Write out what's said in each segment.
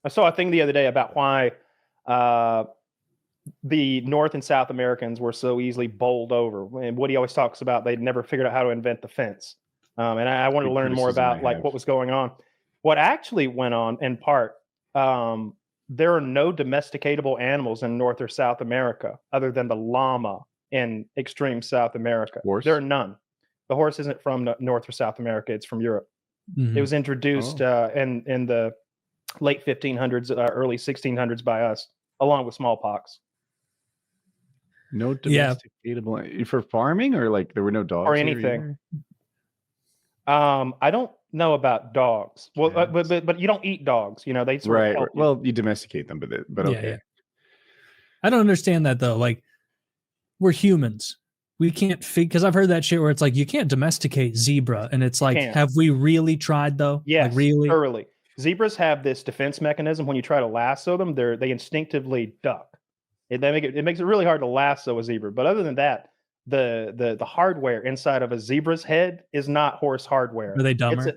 I saw a thing the other day about why the North and South Americans were so easily bowled over. And Woody always talks about they'd never figured out how to invent the fence. And I wanted to learn more about what was going on. What actually went on in part, there are no domesticatable animals in North or South America other than the llama in extreme South America. Horse? There are none. The horse isn't from North or South America. It's from Europe. It was introduced in the late 1500s, early 1600s by us, along with smallpox. No domesticatable for farming, or like there were no dogs or anything. I don't know about dogs. Well, but you don't eat dogs. You know, they sort of help you. Well, you domesticate them, but okay. Yeah. I don't understand that though. Like, we're humans. We can't figure, because I've heard that shit where it's like you can't domesticate zebra, and it's like, have we really tried though? Yes, like, really, thoroughly. Zebras have this defense mechanism. When you try to lasso them, they instinctively duck. It makes it really hard to lasso a zebra. But other than that, the hardware inside of a zebra's head is not horse hardware. Are they dumber?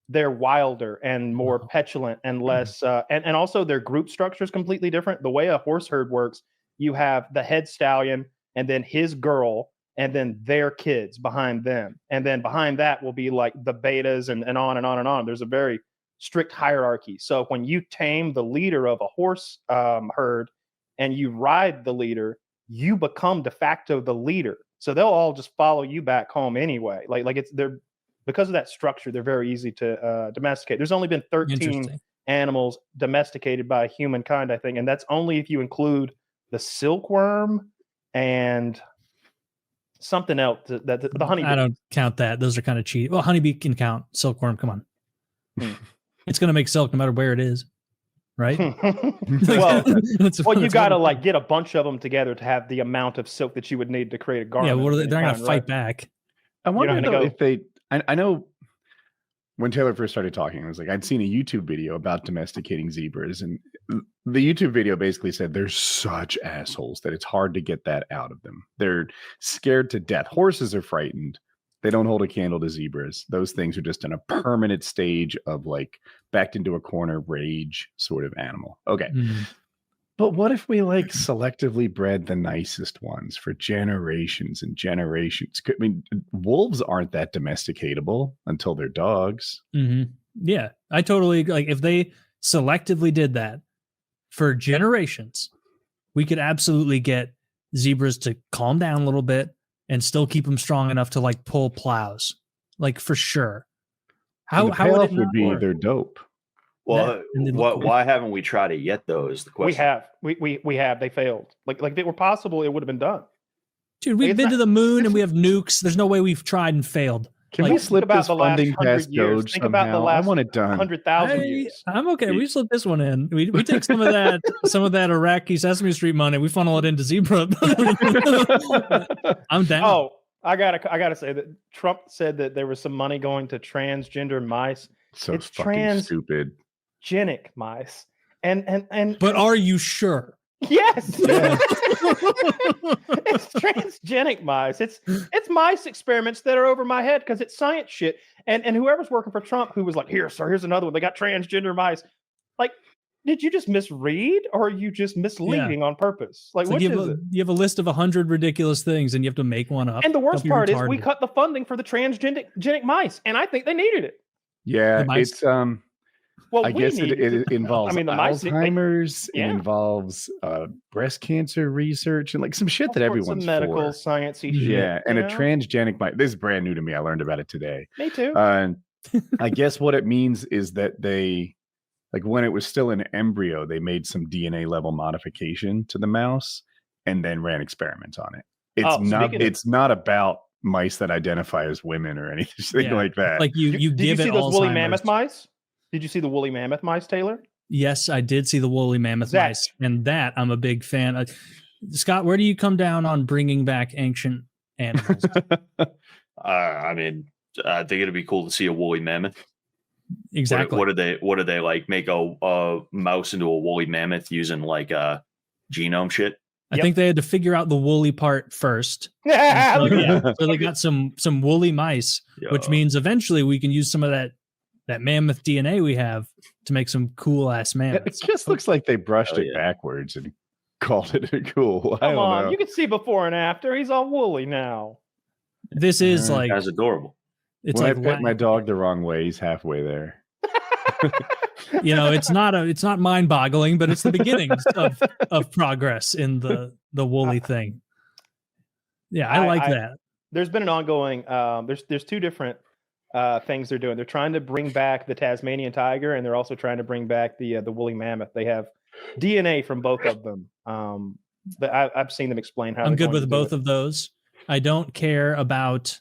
They're wilder and more petulant and less. And also their group structure is completely different. The way a horse herd works, you have the head stallion, and then his girl, and then their kids behind them. And then behind that will be like the betas and on and on and on. There's a very strict hierarchy. So when you tame the leader of a horse herd and you ride the leader, you become de facto the leader. So they'll all just follow you back home anyway. They're because of that structure, they're very easy to domesticate. There's only been 13 animals domesticated by humankind, I think. And that's only if you include the silkworm and something else, the honeybee. I don't count that. Those are kind of cheap. Well, honeybee can count. Silkworm, come on. It's going to make silk no matter where it is, right? well, you got to like get a bunch of them together to have the amount of silk that you would need to create a garment. Yeah, they're not going to fight back. I wonder though, if they. I know when Taylor first started talking, it was like I'd seen a YouTube video about domesticating zebras, and the YouTube video basically said they're such assholes that it's hard to get that out of them. They're scared to death. Horses are frightened. They don't hold a candle to zebras. Those things are just in a permanent stage of like backed into a corner rage sort of animal. Okay. But what if we like selectively bred the nicest ones for generations and generations? I mean, wolves aren't that domesticatable until they're dogs. Yeah, I totally like if they selectively did that for generations, we could absolutely get zebras to calm down a little bit and still keep them strong enough to like pull plows, like for sure. How would it would be work? They're dope. Well, why haven't we tried it yet? Though is the question. We have. They failed. Like if it were possible, it would have been done. Dude, we've been to the moon and we have nukes. There's no way we've tried and failed. Can we slip this funding past Doge Think about the last 100,000 years. I'm okay. We slip this one in. We take some of that Iraqi Sesame Street money. We funnel it into zebra. I'm down. Oh, I gotta say that Trump said that there was some money going to transgender mice. So it's fucking stupid. Transgenic mice. And but are you sure? Yes. It's transgenic mice. It's mice experiments that are over my head because it's science shit. And whoever's working for Trump who was like, here, sir, here's another one. They got transgender mice. Like, did you just misread or are you just misleading on purpose? Like, which is it? You have a list of 100 ridiculous things and you have to make one up. And the worst part is we cut the funding for the transgenic mice, and I think they needed it. Yeah, it's well, I guess it involves Alzheimer's. It involves breast cancer research and like some shit that everyone's medical sciencey shit. Yeah, and a transgenic mice. This is brand new to me. I learned about it today. Me too. I guess what it means is that they, like when it was still an embryo, they made some DNA level modification to the mouse and then ran experiments on it. It's not about mice that identify as women or anything like that. Like you did give you see it those woolly mammoth mice? Did you see the woolly mammoth mice, Taylor? Yes, I did see the woolly mammoth mice, and that I'm a big fan of. Scott, where do you come down on bringing back ancient animals? I mean, I think it'd be cool to see a woolly mammoth. Exactly. What do they like? Make a mouse into a woolly mammoth using like genome shit? I think they had to figure out the woolly part first. So they got some woolly mice, which means eventually we can use some of that mammoth DNA we have to make some cool ass It mammoths. just looks like they brushed it backwards and called it cool. I Come don't on, know. you can see before and after. He's all woolly now. This is like That's adorable. it's when like I pet my dog the wrong way, he's halfway there. it's not mind boggling, but it's the beginnings of progress in the woolly thing. Yeah, I like that. There's been an ongoing. There's two different things they're doing. They're trying to bring back the Tasmanian tiger, and they're also trying to bring back the woolly mammoth. They have DNA from both of them. But I've seen them explain how. I'm good with both of those. I don't care about,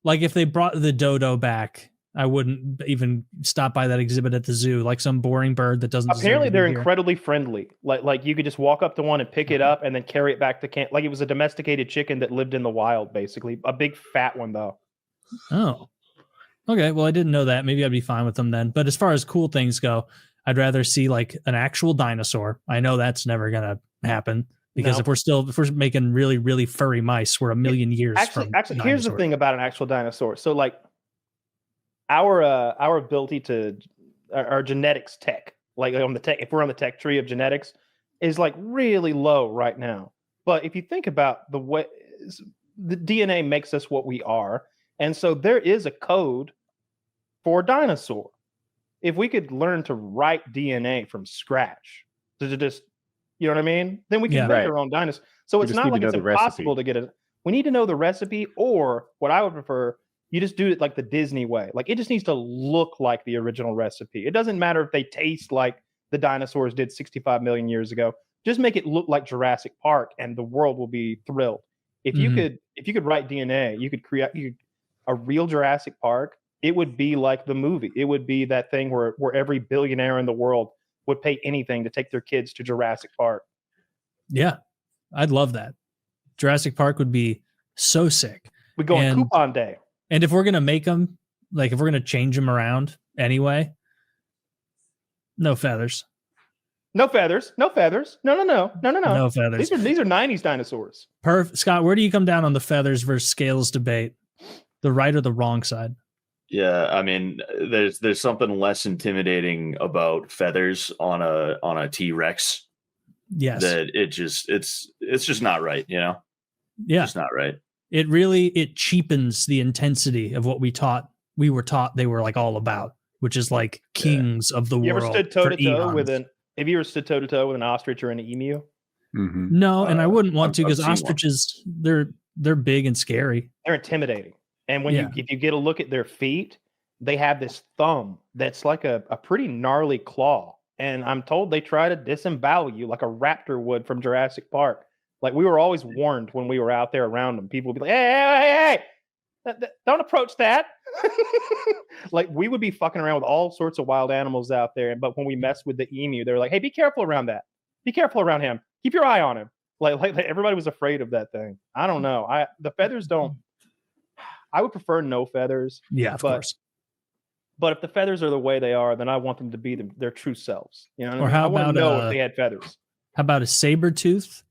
like, if they brought the dodo back, I wouldn't even stop by that exhibit at the zoo, like some boring bird that doesn't. Apparently, they're incredibly friendly. Like you could just walk up to one and pick it up, and then carry it back to camp. Like it was a domesticated chicken that lived in the wild, basically. A big fat one, though. Oh, okay. Well, I didn't know that. Maybe I'd be fine with them then. But as far as cool things go, I'd rather see like an actual dinosaur. I know that's never gonna happen because if we're making really, really furry mice, we're a million years. Actually, here's the thing about an actual dinosaur. So like our ability to our genetics tech, like on the tech, if we're on the tech tree of genetics, is like really low right now. But if you think about the way the DNA makes us what we are, and so there is a code for dinosaur. If we could learn to write DNA from scratch, to just, you know what I mean? Then we can make our own dinosaur. So it's not like it's impossible to get it. We need to know the recipe, or what I would prefer, you just do it like the Disney way. Like it just needs to look like the original recipe. It doesn't matter if they taste like the dinosaurs did 65 million years ago. Just make it look like Jurassic Park, and the world will be thrilled. If you could write DNA, you could create a real Jurassic Park. It would be like the movie. It would be that thing where every billionaire in the world would pay anything to take their kids to Jurassic Park. Yeah, I'd love that. Jurassic Park would be so sick. We go on coupon day. And if we're going to make them, like if we're going to change them around anyway, no feathers. No feathers. No feathers. No. No feathers. These are 90s dinosaurs. Scott, where do you come down on the feathers versus scales debate? The right or the wrong side? Yeah, I mean, there's something less intimidating about feathers on a T-Rex. Yes. That it's just not right, you know? Yeah. It's not right. It cheapens the intensity of what we were taught they were like all about, which is like kings of the world. You ever stood toe to toe with have you ever stood toe to toe with an ostrich or an emu? Mm-hmm. No, and I wouldn't want to, because ostriches, they're big and scary. They're intimidating. And if you get a look at their feet, they have this thumb that's like a pretty gnarly claw. And I'm told they try to disembowel you like a raptor would from Jurassic Park. Like we were always warned when we were out there around them. People would be like, hey, don't approach that. Like we would be fucking around with all sorts of wild animals out there. But when we messed with the emu, they were like, hey, be careful around that. Be careful around him. Keep your eye on him. Like everybody was afraid of that thing. I don't know. The feathers don't. I would prefer no feathers. Yeah, of course. But if the feathers are the way they are, then I want them to be their true selves. You know, or how I want about to know if they had feathers. How about a saber tooth?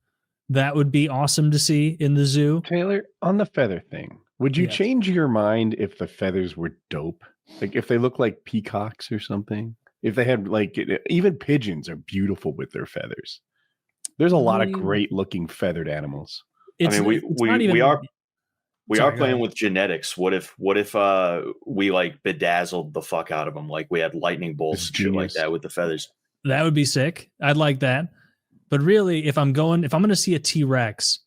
That would be awesome to see in the zoo. Taylor, on the feather thing, would you change your mind if the feathers were dope? Like if they look like peacocks or something? If they had even pigeons are beautiful with their feathers. There's a lot of great looking feathered animals. We are playing with genetics. What if we like bedazzled the fuck out of them? Like we had lightning bolts and shit like that with the feathers. That would be sick. I'd like that. But really, if I'm going to see a T-Rex,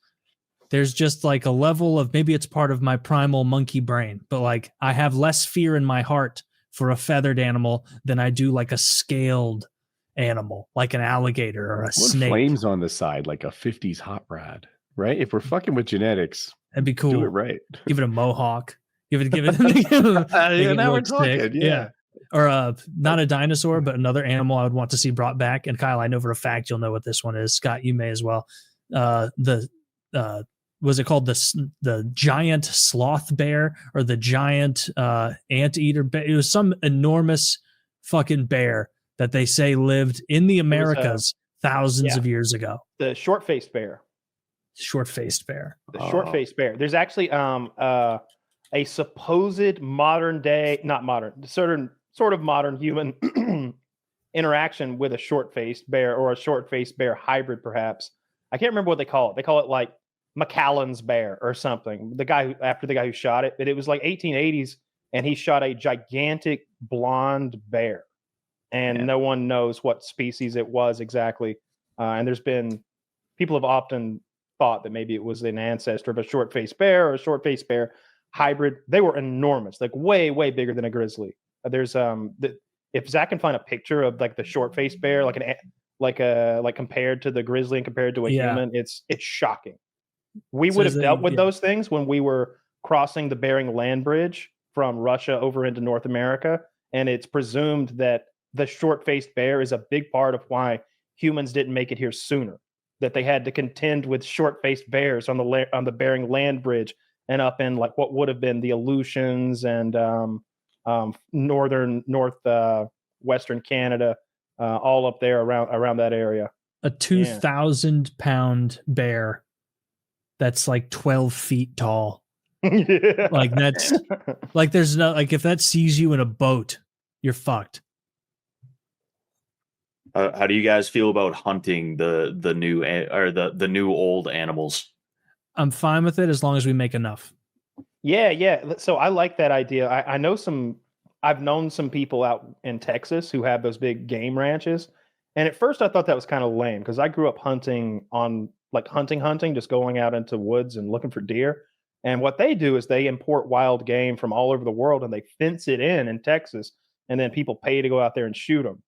there's just like a level of, maybe it's part of my primal monkey brain, but like I have less fear in my heart for a feathered animal than I do like a scaled animal, like an alligator or a snake. Flames on the side, like a 50s hot rod, right? If we're fucking with genetics, that'd be cool. Do it right. Give it a mohawk. Give it. Now we're talking. Yeah. Or not a dinosaur, but another animal I would want to see brought back. And Kyle, I know for a fact you'll know what this one is. Scott, you may as well. Was it called the giant sloth bear or the giant anteater bear? It was some enormous fucking bear that they say lived in the Americas thousands of years ago. The short-faced bear. Short-faced bear. The short-faced bear. There's actually a supposed certain sort of modern human interaction with a short-faced bear or a short-faced bear hybrid, perhaps. I can't remember what they call it. They call it like McAllen's bear or something. After the guy who shot it, but it was like 1880s, and he shot a gigantic blonde bear, and no one knows what species it was exactly. And people have often thought that maybe it was an ancestor of a short-faced bear or a short-faced bear hybrid. They were enormous, like way, way bigger than a grizzly. There's if Zach can find a picture of like the short-faced bear, like compared to the grizzly and compared to a human, it's shocking. We would have dealt with those things when we were crossing the Bering Land Bridge from Russia over into North America, and it's presumed that the short-faced bear is a big part of why humans didn't make it here sooner. That they had to contend with short-faced bears on the Bering Land Bridge and up in like what would have been the Aleutians and western Canada, all up there around that area. A 2,000-pound bear that's like 12 feet tall. Yeah. Like that's like there's no like if that sees you in a boat, you're fucked. How do you guys feel about hunting the new old animals? I'm fine with it as long as we make enough. Yeah. So I like that idea. I've known some people out in Texas who have those big game ranches. And at first I thought that was kind of lame because I grew up hunting, just going out into woods and looking for deer. And what they do is they import wild game from all over the world and they fence it in Texas. And then people pay to go out there and shoot them.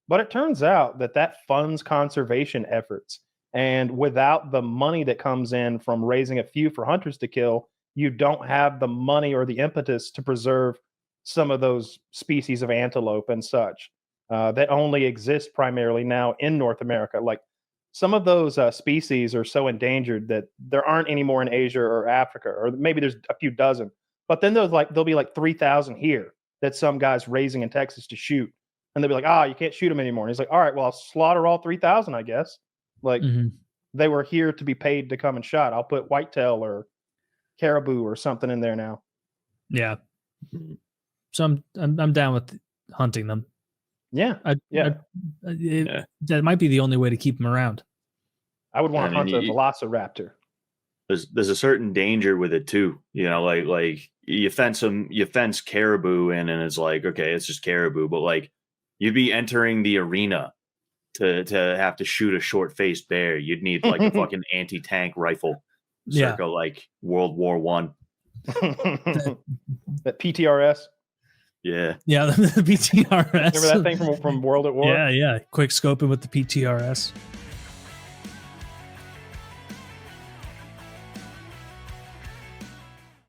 But it turns out that funds conservation efforts. And without the money that comes in from raising a few for hunters to kill, you don't have the money or the impetus to preserve some of those species of antelope and such that only exist primarily now in North America. Like some of those species are so endangered that there aren't any more in Asia or Africa, or maybe there's a few dozen. But then there'll be like 3,000 here that some guy's raising in Texas to shoot. And they'll be like, you can't shoot them anymore. And he's like, all right, well, I'll slaughter all 3,000, I guess. Like they were here to be paid to come and shot. I'll put whitetail or caribou or something in there now. Yeah. So I'm down with hunting them. Yeah. That might be the only way to keep them around. I would want to hunt a velociraptor. There's a certain danger with it too. You know, like you fence caribou in and it's like, okay, it's just caribou, but like you'd be entering the arena to have to shoot a short-faced bear. You'd need like a fucking anti-tank rifle circa like World War One. That PTRS. Yeah, the PTRS. Remember that thing from World at War? Yeah. Quick scoping with the PTRS.